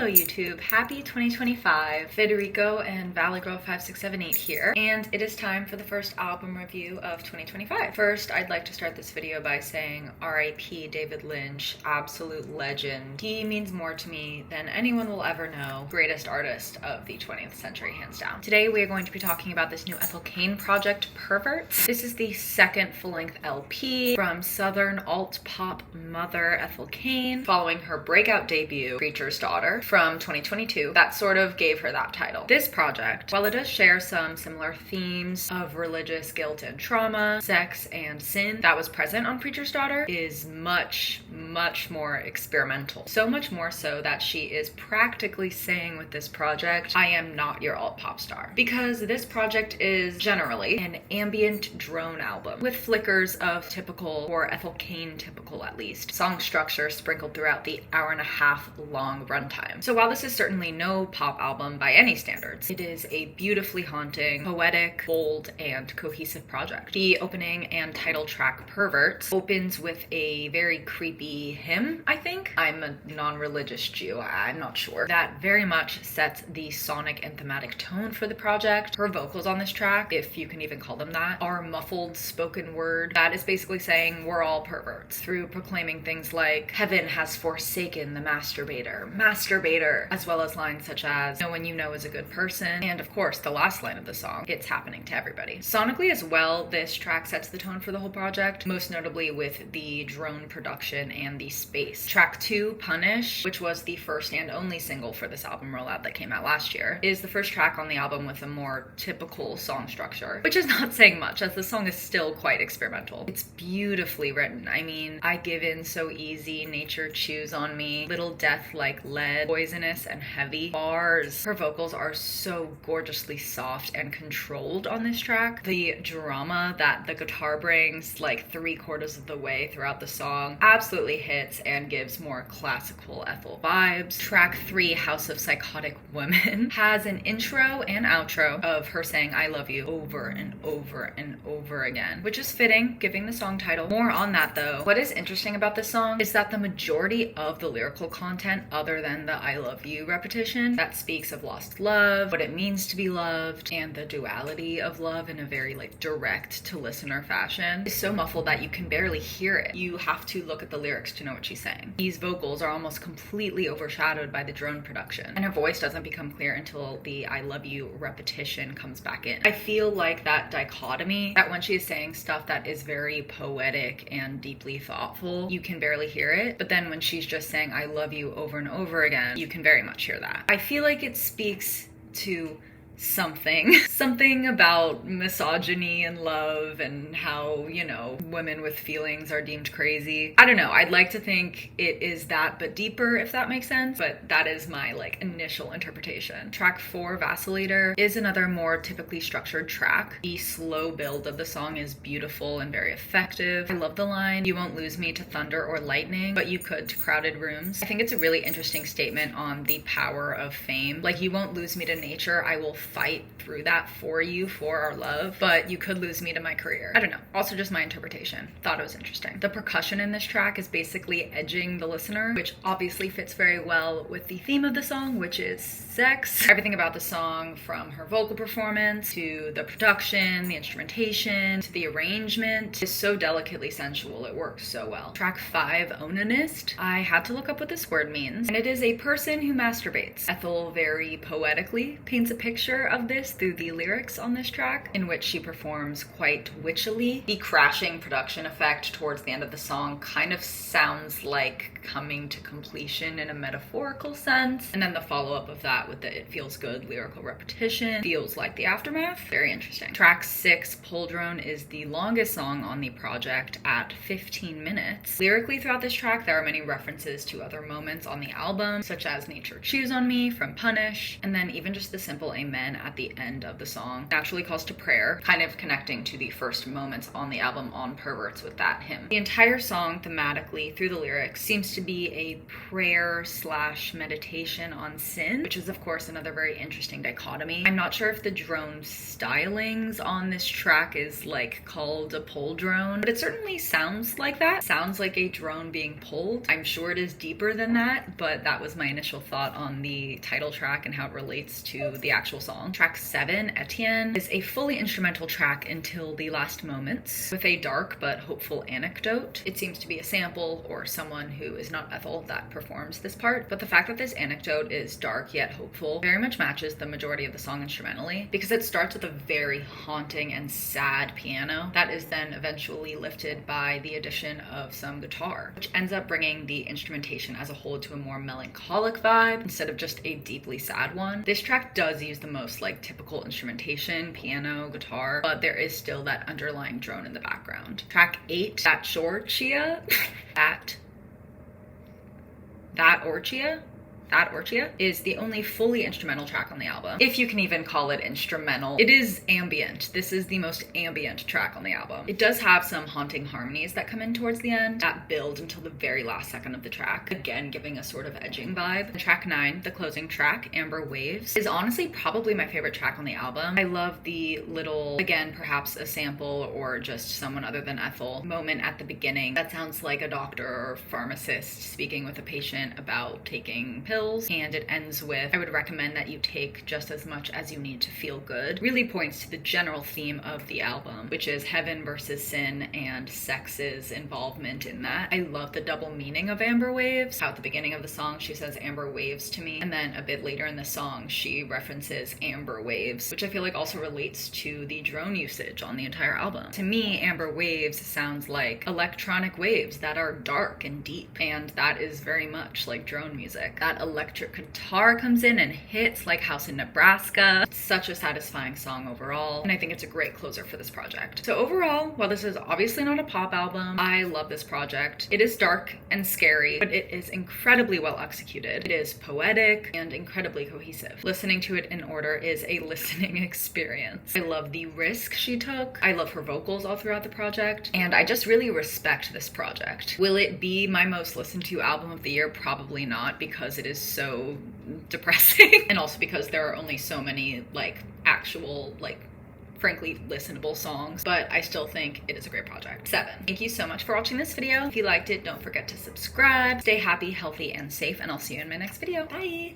Hello YouTube, happy 2025. Federico and ValleyGirl5678 here, and it is time for the first album review of 2025. First, I'd like to start this video by saying R.I.P. David Lynch, absolute legend. He means more to me than anyone will ever know. Greatest artist of the 20th century, hands down. Today we are going to be talking about this new Ethel Cain project, Perverts. This is the second full-length LP from Southern alt-pop mother Ethel Cain, following her breakout debut, Preacher's Daughter, from 2022. That sort of gave her that title. This project, while it does share some similar themes of religious guilt and trauma, sex and sin that was present on Preacher's Daughter, is much more experimental. So much more so that she is practically saying with this project, I am not your alt pop star. Because this project is generally an ambient drone album with flickers of typical, or Ethel Cain typical at least, song structure sprinkled throughout the hour-and-a-half long runtime. So while this is certainly no pop album by any standards, it is a beautifully haunting, poetic, bold, and cohesive project. The opening and title track, Perverts, opens with a very creepy hymn, I think. I'm a non-religious Jew, I'm not sure. That very much sets the sonic and thematic tone for the project. Her vocals on this track, if you can even call them that, are muffled spoken word that is basically saying we're all perverts, through proclaiming things like heaven has forsaken the masturbator, as well as lines such as no one you know is a good person, and of course the last line of the song, it's happening to everybody. Sonically as well, this track sets the tone for the whole project, most notably with the drone production and the space. Track 2, Punish, which was the first and only single for this album rollout that came out last year, is the first track on the album with a more typical song structure, which is not saying much as the song is still quite experimental. It's beautifully written. I mean, I give in so easy, nature chews on me, little death like lead, poisonous and heavy bars. Her vocals are so gorgeously soft and controlled on this track. The drama that the guitar brings like 3/4 of the way throughout the song absolutely hits and gives more classical Ethel vibes. Track 3, House of Psychotic Women, has an intro and outro of her saying I love you over and over and over again, which is fitting, giving the song title. More on that though. What is interesting about this song is that the majority of the lyrical content, other than the I love you repetition, that speaks of lost love, what it means to be loved, and the duality of love in a very like direct to listener fashion, is so muffled that you can barely hear it. You have to look at the lyrics to know what she's saying. These vocals are almost completely overshadowed by the drone production, and her voice doesn't become clear until the I love you repetition comes back in. I feel like that dichotomy, that when she is saying stuff that is very poetic and deeply thoughtful, you can barely hear it, but then when she's just saying I love you over and over again, you can very much hear that. I feel like it speaks to something about misogyny and love and how, you know, women with feelings are deemed crazy. I don't know, I'd like to think it is that but deeper, if that makes sense, but that is my like initial interpretation. Track 4, Vacillator, is another more typically structured track. The slow build of the song is beautiful and very effective. I love the line, you won't lose me to thunder or lightning, but you could to crowded rooms. I think it's a really interesting statement on the power of fame. Like, you won't lose me to nature, I will fight through that for you, for our love, but you could lose me to my career. I don't know, also just my interpretation. Thought it was interesting. The percussion in this track is basically edging the listener, which obviously fits very well with the theme of the song, which is sex. Everything about the song, from her vocal performance to the production, the instrumentation, to the arrangement, is so delicately sensual. It works so well. Track 5, Onanist, I had to look up what this word means, and it is a person who masturbates. Ethel very poetically paints a picture of this through the lyrics on this track, in which she performs quite witchily. The crashing production effect towards the end of the song kind of sounds like coming to completion in a metaphorical sense, and then the follow-up of that with the it feels good lyrical repetition feels like the aftermath. Very interesting. Track 6, Pole Drone, is the longest song on the project at 15 minutes. Lyrically throughout this track, there are many references to other moments on the album, such as Nature Chews on Me from Punish, and then even just the simple amen 10 at the end of the song naturally calls to prayer, kind of connecting to the first moments on the album on Perverts with that hymn. The entire song thematically through the lyrics seems to be a prayer slash meditation on sin, which is of course another very interesting dichotomy. I'm not sure if the drone stylings on this track is like called a pull drone, but it certainly sounds like that. Sounds like a drone being pulled. I'm sure it is deeper than that, but that was my initial thought on the title track and how it relates to the actual song. Track 7, Etienne, is a fully instrumental track until the last moments with a dark but hopeful anecdote. It seems to be a sample or someone who is not Ethel that performs this part, but the fact that this anecdote is dark yet hopeful very much matches the majority of the song instrumentally, because it starts with a very haunting and sad piano that is then eventually lifted by the addition of some guitar, which ends up bringing the instrumentation as a whole to a more melancholic vibe instead of just a deeply sad one. This track does use the most like typical instrumentation, piano, guitar, but there is still that underlying drone in the background. Track 8, That Orchia, That Orchia is the only fully instrumental track on the album, if you can even call it instrumental. It is ambient. This is the most ambient track on the album. It does have some haunting harmonies that come in towards the end that build until the very last second of the track, again giving a sort of edging vibe. And track 9, the closing track, Amber Waves, is honestly probably my favorite track on the album. I love the little, again perhaps a sample or just someone other than Ethel moment at the beginning that sounds like a doctor or pharmacist speaking with a patient about taking pills, and it ends with, I would recommend that you take just as much as you need to feel good. Really points to the general theme of the album, which is heaven versus sin and sex's involvement in that. I love the double meaning of Amber Waves. How at the beginning of the song she says amber waves to me, and then a bit later in the song she references amber waves, which I feel like also relates to the drone usage on the entire album. To me, amber waves sounds like electronic waves that are dark and deep, and that is very much like drone music. That electric guitar comes in and hits like House in Nebraska. It's such a satisfying song overall, and I think it's a great closer for this project. So overall, while this is obviously not a pop album, I love this project. It is dark and scary, but it is incredibly well executed. It is poetic and incredibly cohesive. Listening to it in order is a listening experience. I love the risk she took. I love her vocals all throughout the project, and I just really respect this project. Will it be my most listened to album of the year? Probably not, because it is so depressing and also because there are only so many like actual frankly listenable songs, but I still think it is a great project. 7. Thank you so much for watching this video. If you liked it, don't forget to subscribe. Stay happy, healthy, and safe, and I'll see you in my next video. Bye!